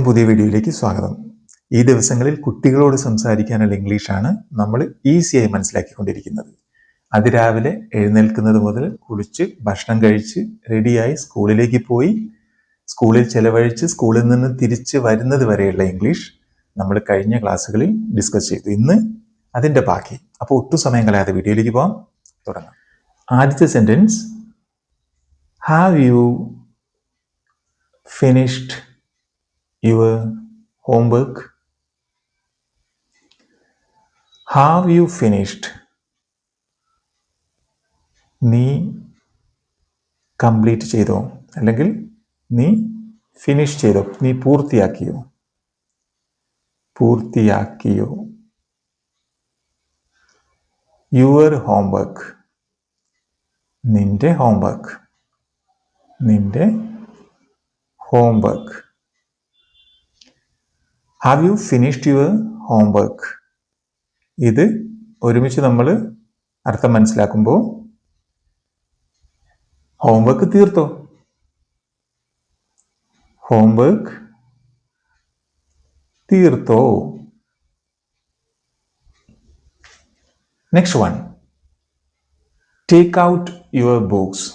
പുതിയ വീഡിയോയിലേക്ക് സ്വാഗതം. ഈ ദിവസങ്ങളിൽ കുട്ടികളോട് സംസാരിക്കാനുള്ള ഇംഗ്ലീഷാണ് നമ്മൾ ഈസിയായി മനസ്സിലാക്കിക്കൊണ്ടിരിക്കുന്നത്. അതിരാവിലെ എഴുന്നേൽക്കുന്നത് മുതൽ കുളിച്ച് ഭക്ഷണം കഴിച്ച് റെഡിയായി സ്കൂളിലേക്ക് പോയി സ്കൂളിൽ ചെലവഴിച്ച് സ്കൂളിൽ നിന്ന് തിരിച്ച് വരുന്നത് വരെയുള്ള ഇംഗ്ലീഷ് നമ്മൾ കഴിഞ്ഞ ക്ലാസ്സുകളിൽ ഡിസ്കസ് ചെയ്തു. ഇന്ന് അതിൻ്റെ ബാക്കി. അപ്പോൾ ഒട്ടും സമയം കളയാതെ വീഡിയോയിലേക്ക് പോകാം. തുടങ്ങാം. ആദ്യത്തെ sentence, have you finished your homework? Have you finished? നീ കംപ്ലീറ്റ് ചെയ്തോ, അല്ലെങ്കിൽ നീ ഫിനിഷ് ചെയ്തോ, നീ പൂർത്തിയാക്കിയോ. യുവർ ഹോംവർക്ക്, നിന്റെ homework. Have you finished your homework? ഇത് ഒരുമിച്ച് നമ്മൾ അർത്ഥം മനസ്സിലാക്കുമ്പോൾ ഹോംവർക്ക് തീർത്തോ, next one, take out your books.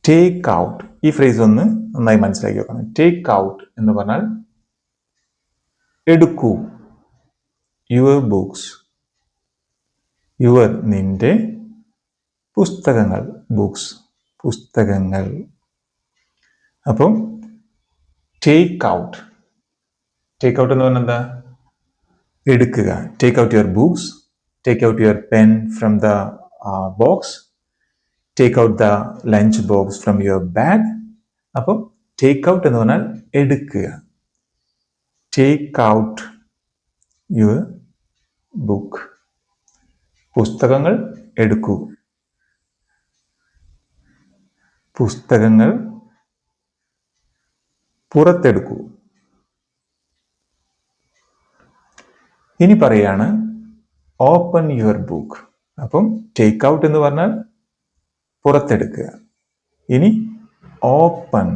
Take out, ഈ ഫ്രേസ് ഒന്ന് നന്നായി മനസ്സിലാക്കി വെക്കണം. ടേക്ക് ഔട്ട് എന്ന് പറഞ്ഞാൽ എടുക്കൂ. യുവർ ബുക്സ്, യുവർ നിന്റെ, പുസ്തകങ്ങൾ, ബുക്സ് പുസ്തകങ്ങൾ. അപ്പം ടേക്ക് ഔട്ട് എന്ന് പറഞ്ഞാൽ എന്താ? എടുക്കുക. Take out your books, take out your pen from the box, take out the lunch box from your bag. അപ്പം ടേക്ക് ഔട്ട് എന്ന് പറഞ്ഞാൽ എടുക്കുക. ടേക്ക് ഔട്ട് യുവർ ബുക്ക്, പുസ്തകങ്ങൾ എടുക്കൂ, പുസ്തകങ്ങൾ പുറത്തെടുക്കൂ. ഇനി പറയാണ് ഓപ്പൺ യുവർ ബുക്ക്. അപ്പം ടേക്ക് ഔട്ട് എന്ന് പറഞ്ഞാൽ പുറത്തെടുക്കുക. ഇനി ഓപ്പൺ,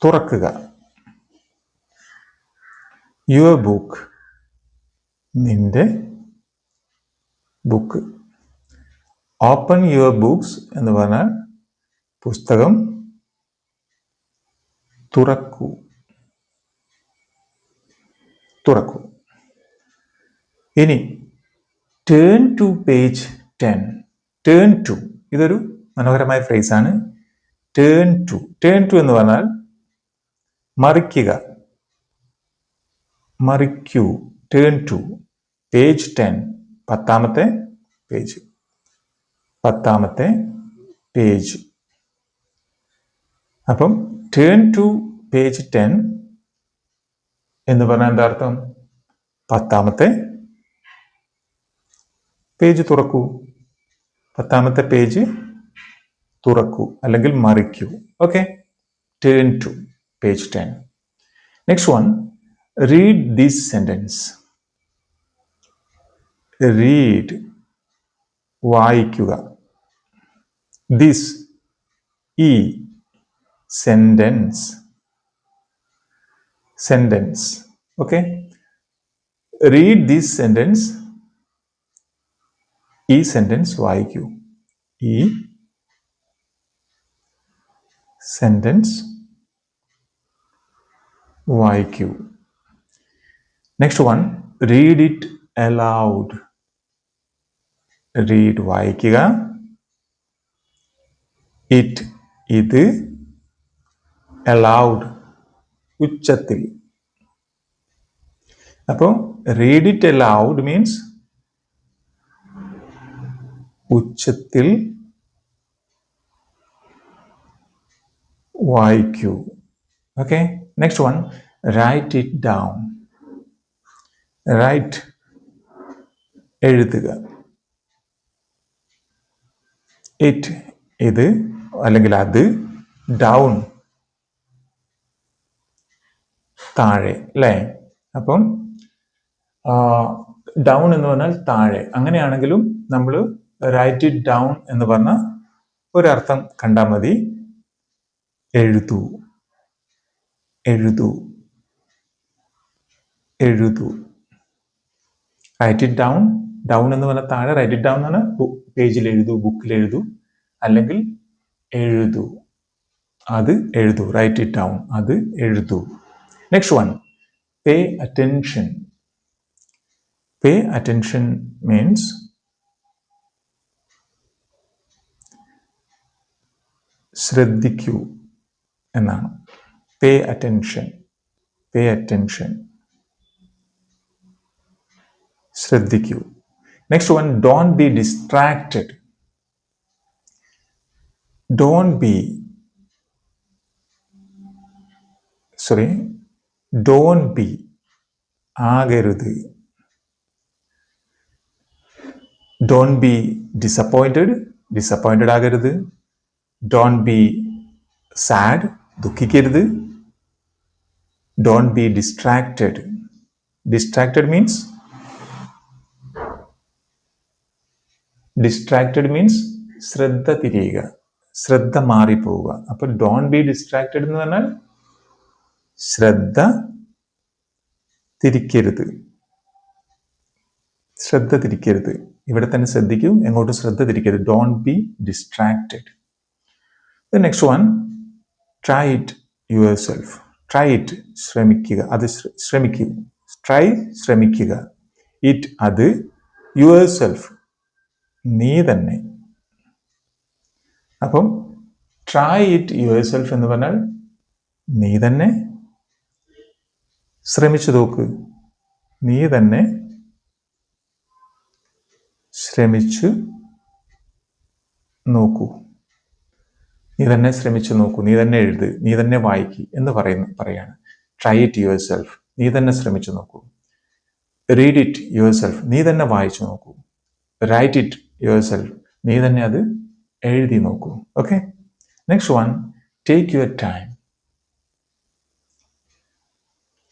തുറക്കുക. യുവർ ബുക്ക്, നിന്റെ ബുക്ക്. ഓപ്പൺ യുവർ ബുക്സ് എന്ന് പറഞ്ഞാൽ പുസ്തകം തുറക്കൂ. ഇനി turn to page 10. Turn to, ഇതൊരു മനോഹരമായ ഫ്രേസാണ്. ടേൺ ടു എന്ന് പറഞ്ഞാൽ മറിക്കുക, മറിക്കൂ. ടേൺ ടു പേജ് 10, 10ാമത്തെ പേജ്. അപ്പം ടേൺ ടു പേജ് 10 എന്ന് പറഞ്ഞാൽ എന്താ അർത്ഥം? 10ാമത്തെ പേജ് തുറക്കൂ, 10ാമത്തെ പേജ് തുറക്കൂ അല്ലെങ്കിൽ മറിക്കൂ. Okay, turn to page 10. Next one, read this sentence. Read, വായിക്കുക. ദിസ്, ഈ, sentence. Okay, read this sentence. ഈ സെന്റൻസ് വായിക്കൂ. ഈ സെന്റൻസ് വായിക്കൂ. Next one, read it aloud. Read, വായിക്കുക. ഇറ്റ്, ഇത്. അലൗഡ്, ഉച്ചത്തിൽ. അപ്പോൾ റീഡ് ഇറ്റ് അലൗഡ് മീൻസ് ഉച്ചത്തിൽ വായിക്കൂ. Okay, next one, write it down. Write, എഴുതുക. ഇറ്റ്, ഇത് അല്ലെങ്കിൽ അത്. ഡൗൺ, താഴെ, അല്ലേ? അപ്പം ഡൗൺ എന്ന് പറഞ്ഞാൽ താഴെ. അങ്ങനെയാണെങ്കിലും നമ്മൾ റൈറ്റ് ഇറ്റ് ഡൗൺ എന്ന് പറഞ്ഞ ഒരർത്ഥം കണ്ടാൽ മതി. എഴുതൂ, എഴുതൂ. എഴുതൂ. Write it down. ഡൗൺ എന്ന് പറഞ്ഞാൽ താഴെ, റൈറ്റ് ഇറ്റ് ഡൗൺ എന്നാണ് പേജിൽ എഴുതൂ, ബുക്കിൽ എഴുതൂ, അല്ലെങ്കിൽ എഴുതൂ. അത് എഴുതൂ. Write it down. അത് എഴുതൂ. Next one, pay attention. Pay attention means ശ്രദ്ധിക്കൂ എന്നാണ്. Pay attention. Pay attention. ശ്രദ്ധിക്കൂ. Next one, don't be distracted. Don't be, sorry, don't be, ആകരുത്. ഡോണ്ട് ബി ഡിസപ്പോയിന്റഡ്, ഡിസപ്പോയിന്റഡ് ആകരുത്. ഡോണ്ട് ബി സാഡ്, ദുഃഖിക്കരുത്. Don't be distracted. Distracted means, distracted means ശ്രദ്ധ തിരിയുക, ശ്രദ്ധ മാറിപ്പോവുക. അപ്പൊ ഡോണ്ട് ബി ഡിസ്ട്രാക്റ്റഡ് എന്ന് പറഞ്ഞാൽ ശ്രദ്ധ തിരിക്കരുത്. ശ്രദ്ധ തിരിക്കരുത്. ഇവിടെ തന്നെ ശ്രദ്ധിക്കൂ, എങ്ങോട്ടും ശ്രദ്ധ തിരിക്കരുത്. Don't be distracted. Next one, try it yourself. Try it, ശ്രമിക്കുക. അത് ശ്രമിക്കൂ. ട്രൈ, ശ്രമിക്കുക. ഇറ്റ്, അത്. യുവർ സെൽഫ്, നീ തന്നെ. അപ്പം ട്രൈ ഇറ്റ് യുവർ സെൽഫ് എന്ന് പറഞ്ഞാൽ നീ തന്നെ ശ്രമിച്ചു നോക്ക്. നീ തന്നെ ശ്രമിച്ചു നോക്കൂ. നീ തന്നെ ശ്രമിച്ചു നോക്കൂ. നീ തന്നെ എഴുത്. നീ തന്നെ വായിക്ക് എന്ന് പറയാണ്. ട്രൈ ഇറ്റ് യുവർ സെൽഫ്, നീ തന്നെ ശ്രമിച്ചു നോക്കൂ. റീഡ് ഇറ്റ് യുവർ സെൽഫ്, നീ തന്നെ വായിച്ചു നോക്കൂ. റൈറ്റ് ഇറ്റ് യുവർ സെൽഫ്, നീ തന്നെ അത് എഴുതി നോക്കൂ. Okay. Next one, take your time.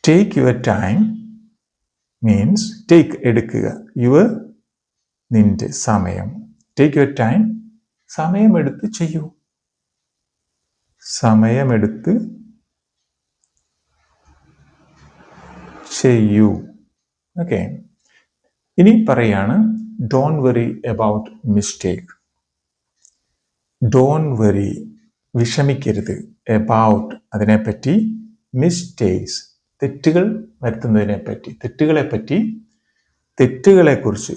Take your time means take, എടുക്കുക. യുവർ, നിന്റെ, സമയം. ടേക്ക് യുവർ ടൈം, സമയമെടുത്ത് ചെയ്യൂ. സമയമെടുത്ത് ചെയ്യൂ. ഓക്കെ. ഇനി പറയാണ്, don't worry about mistake. Don't worry, വിഷമിക്കരുത്. അബൌട്ട്, അതിനെപ്പറ്റി. മിസ്റ്റേക്സ്, തെറ്റുകൾ വരുത്തുന്നതിനെ പറ്റി, തെറ്റുകളെപ്പറ്റി. തെറ്റുകളെക്കുറിച്ച്,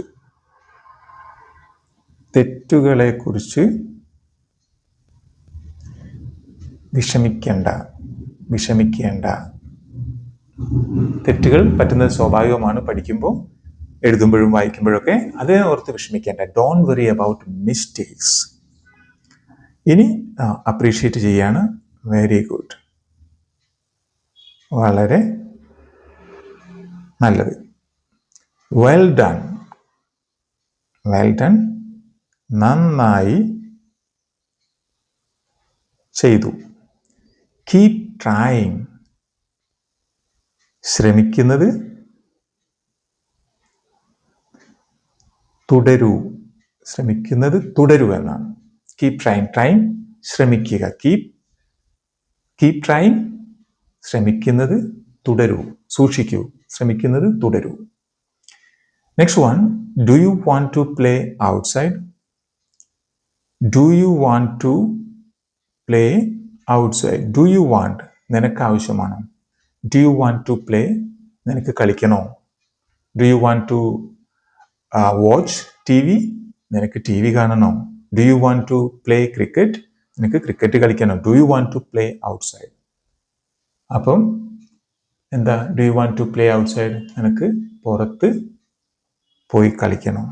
തെറ്റുകളെക്കുറിച്ച് വിഷമിക്കേണ്ട, വിഷമിക്കേണ്ട. തെറ്റുകൾ പറ്റുന്നത് സ്വാഭാവികമാണ്, പഠിക്കുമ്പോൾ, എഴുതുമ്പോഴും വായിക്കുമ്പോഴൊക്കെ. അതിനെ ഓർത്ത് വിഷമിക്കേണ്ട. Don't worry about mistakes. ഇനി അപ്രീഷിയേറ്റ് ചെയ്യാണ്. വെരി ഗുഡ്, വളരെ നല്ലത്. Well done. വെൽ ഡൺ, നന്നായി ചെയ്തു. കീപ് ട്രൈയിങ്, ശ്രമിക്കുന്നത്. തുടരൂ, ശ്രമിക്കുന്നത് തുടരൂ എന്നാണ്. Keep trying. ട്രൈയിങ്, ശ്രമിക്കുക. കീപ് ട്രൈയിങ്, ശ്രമിക്കുന്നത് തുടരൂ. സൂക്ഷിക്കൂ, ശ്രമിക്കുന്നത് തുടരൂ. Next one, do you want to play outside. Do you want to play outside. Do you want, നിനക്ക് ആവശ്യമാണോ. Do you want to play, നിനക്ക് കളിക്കണോ. Do you want to watch T V, നിനക്ക് ടി വി കാണണോ. Do you want to play cricket, നിനക്ക് cricket കളിക്കണോ. Do you want to play outside. അപ്പം എന്താ, do you want to play outside, നിനക്ക് പുറത്ത് പോയി കളിക്കണോ.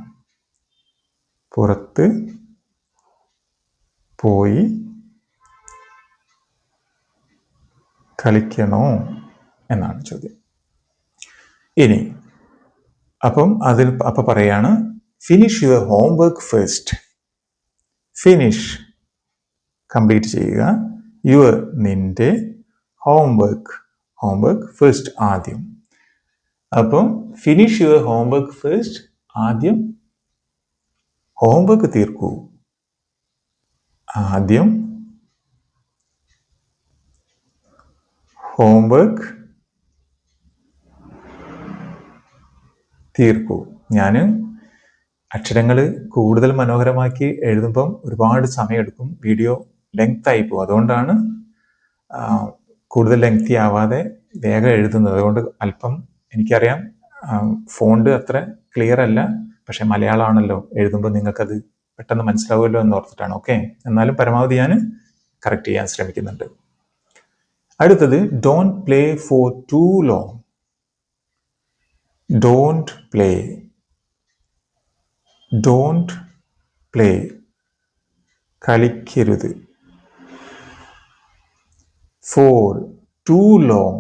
പുറത്ത് പോയി കളിക്കണോ എന്നാണ് ചോദ്യം. ഇനി അപ്പം പറയാണ്, finish your homework first. Finish, complete ചെയ്യുക. യുവർ, നിന്റെ. ഹോംവർക്ക്, ഹോംവർക്ക് ഫസ്റ്റ്, ആദ്യം. അപ്പം ഫിനിഷ് യുവർ ഹോംവർക്ക് ഫസ്റ്റ്, ആദ്യം ഹോംവർക്ക് തീർക്കൂ. ആദ്യം ഹോംവർക്ക് തീർക്കൂ. ഞാൻ അക്ഷരങ്ങൾ കൂടുതൽ മനോഹരമാക്കി എഴുതുമ്പം ഒരുപാട് സമയമെടുക്കും, വീഡിയോ ലെങ്ത് ആയി പോകും. അതുകൊണ്ടാണ് കൂടുതൽ ലെങ്തി ആവാതെ വേഗം എഴുതുന്നത്. അതുകൊണ്ട് അല്പം എനിക്കറിയാം ഫോണ്ട് അത്ര ക്ലിയർ അല്ല, പക്ഷെ മലയാളമാണല്ലോ, എഴുതുമ്പോൾ നിങ്ങൾക്കത് പെട്ടെന്ന് മനസ്സിലാവുമല്ലോ എന്ന് ഓർത്തിട്ടാണ്. ഓക്കെ, എന്നാലും പരമാവധി ഞാൻ കറക്റ്റ് ചെയ്യാൻ ശ്രമിക്കുന്നുണ്ട്. അടുത്തത് don't play for too long. Don't play, don't play, കളിക്കരുത്. ഫോർ, ടു ലോങ്,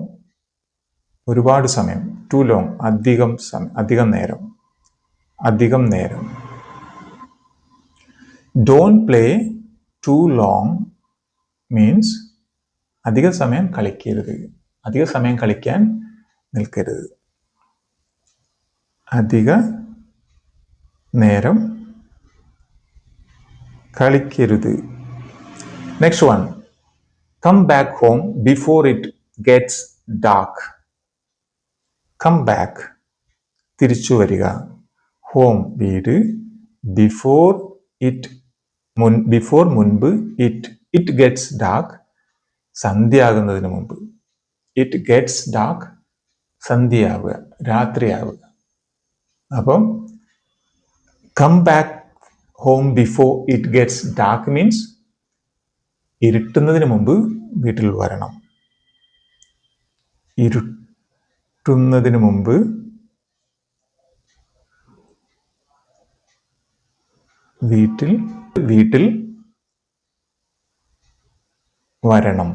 ഒരുപാട് സമയം. ടു ലോങ്, അധികം സമയം, അധികം നേരം, അധികം നേരം. Don't play too long means അധിക സമയം കളിക്കരുത്, അധിക സമയം കളിക്കാൻ നിൽക്കരുത്, അധിക നേരം കളിക്കരുത്. Next one, come back home before it gets dark. Come back, തിരിച്ചു വരിക. ഹോം, വീട്. ബിഫോർ ഇറ്റ്, ബിഫോർ, മുൻപ്. ഇറ്റ് ഗെറ്റ്സ് ഡാർക്ക്, സന്ധ്യയാകുന്നതിന് മുമ്പ്. ഇറ്റ് ഗെറ്റ്സ് ഡാർക്ക്, സന്ധ്യയാവുക, രാത്രിയാവുക. അപ്പം come back home before it gets dark means ഇരുട്ടുന്നതിന് മുമ്പ് വീട്ടിൽ വരണം. ഇരുട്ടുന്നതിന് മുമ്പ് വീട്ടിൽ വരണം.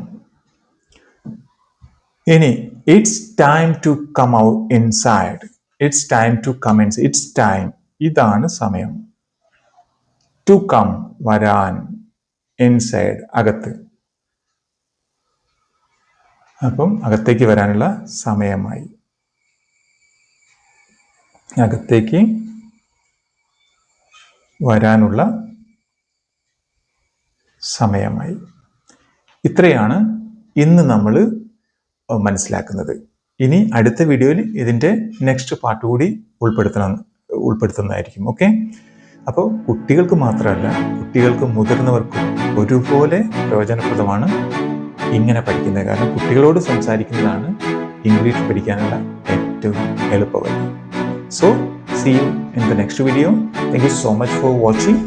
ഇനി it's time to come out inside. It's time to come inside. It's time, ഇതാണ് സമയം. ടു കം, വരാൻ. ഇൻസൈഡ്, അകത്ത്. അപ്പം അകത്തേക്ക് വരാനുള്ള സമയമായി. അകത്തേക്ക് വരാനുള്ള സമയമായി. ഇത്രയാണ് ഇന്ന് നമ്മൾ മനസ്സിലാക്കുന്നത്. ഇനി അടുത്ത വീഡിയോയിൽ ഇതിൻ്റെ നെക്സ്റ്റ് പാർട്ട് കൂടി ഉൾപ്പെടുത്തുന്നതായിരിക്കും. ഓക്കെ, അപ്പോൾ കുട്ടികൾക്ക് മാത്രമല്ല, കുട്ടികൾക്കും മുതിർന്നവർക്കും ഒരുപോലെ പ്രയോജനപ്രദമാണ് ഇങ്ങനെ പഠിക്കുന്നത്. കാരണം കുട്ടികളോട് സംസാരിക്കുന്നതാണ് ഇംഗ്ലീഷ് പഠിക്കാനുള്ള ഏറ്റവും എളുപ്പവഴി. So see you in the next video. Thank you so much for watching.